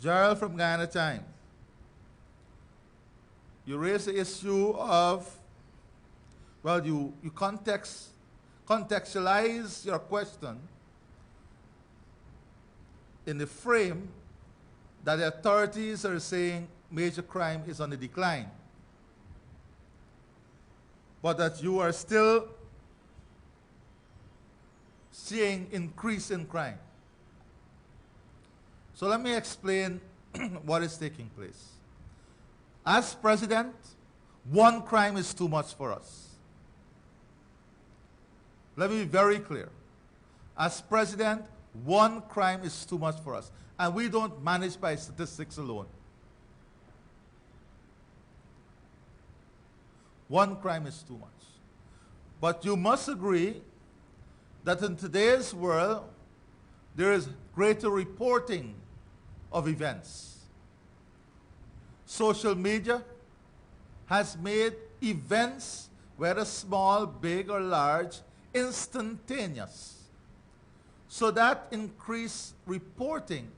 Gerald from Guyana Time, you raise the issue of, well, you contextualize your question in the frame that the authorities are saying major crime is on the decline, but that you are still seeing increase in crime. So let me explain what is taking place. As president, one crime is too much for us. Let me be very clear. As president, one crime is too much for us. And we don't manage by statistics alone. One crime is too much. But you must agree that in today's world, there is greater reporting of events. Social media has made events, whether small, big, or large, instantaneous. So that increased reporting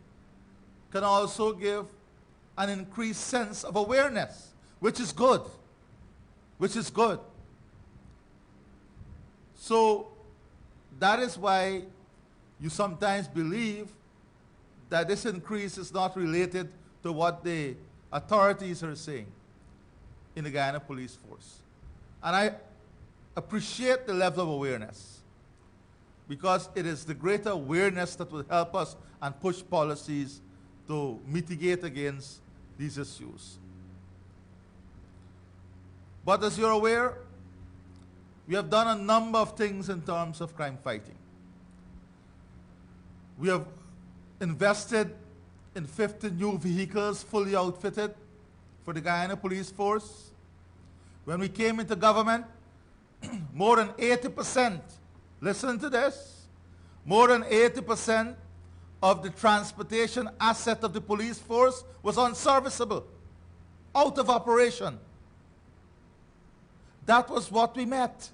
can also give an increased sense of awareness, which is good. Which is good. So that is why you sometimes believe that this increase is not related to what the authorities are saying in the Guyana Police Force. And I appreciate the level of awareness, because it is the greater awareness that will help us and push policies to mitigate against these issues. But as you're aware, we have done a number of things in terms of crime fighting. We have invested in 50 new vehicles fully outfitted for the Guyana Police Force. When we came into government, more than 80%, listen to this, more than 80% of the transportation asset of the police force was unserviceable, out of operation. That was what we met.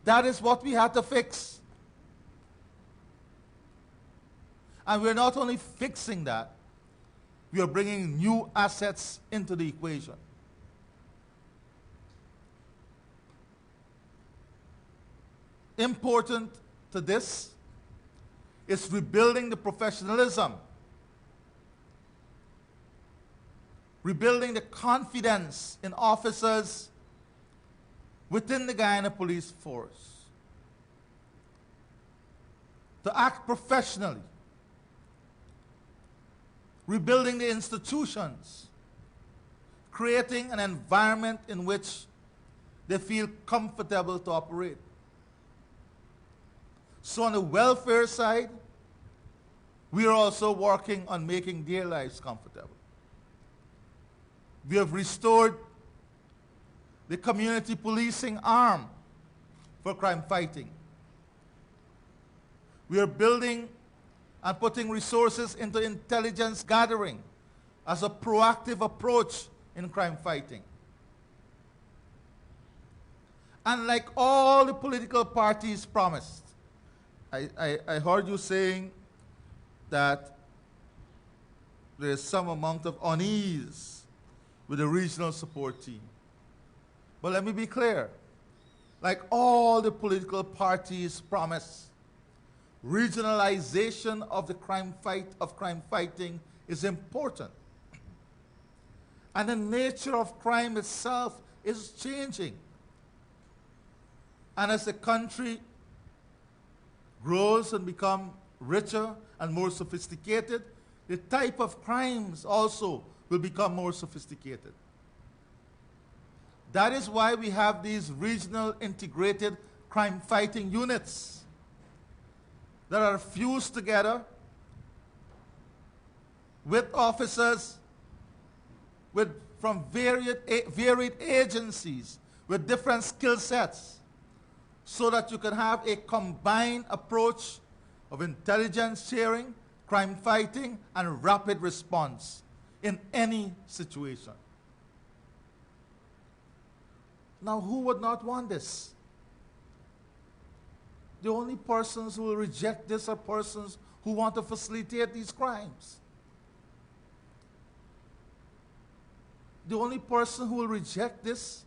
That is what we had to fix. And we're not only fixing that, we are bringing new assets into the equation. Important to this is rebuilding the professionalism, rebuilding the confidence in officers within the Guyana Police Force to act professionally, rebuilding the institutions, creating an environment in which they feel comfortable to operate. So on the welfare side, we are also working on making their lives comfortable. We have restored the community policing arm for crime fighting. We are building and putting resources into intelligence gathering as a proactive approach in crime fighting. And like all the political parties promised, I heard you saying that there is some amount of unease with the regional support team. But let me be clear. Like all the political parties promise, regionalization of the crime fighting is important. And the nature of crime itself is changing. And as the country grows and becomes richer and more sophisticated, the type of crimes also will become more sophisticated. That is why we have these regional integrated crime fighting units that are fused together with officers from varied agencies with different skill sets, so that you can have a combined approach of intelligence sharing, crime fighting, and rapid response in any situation. Now, who would not want this? The only persons who will reject this are persons who want to facilitate these crimes. The only person who will reject this,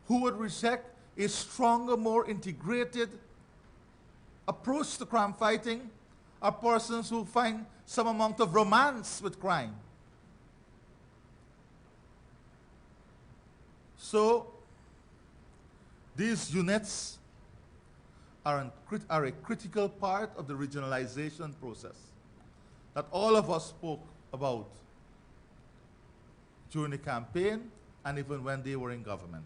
who would reject a stronger, more integrated approach to crime fighting, are persons who find some amount of romance with crime. So, these units are a critical part of the regionalization process that all of us spoke about during the campaign and even when they were in government.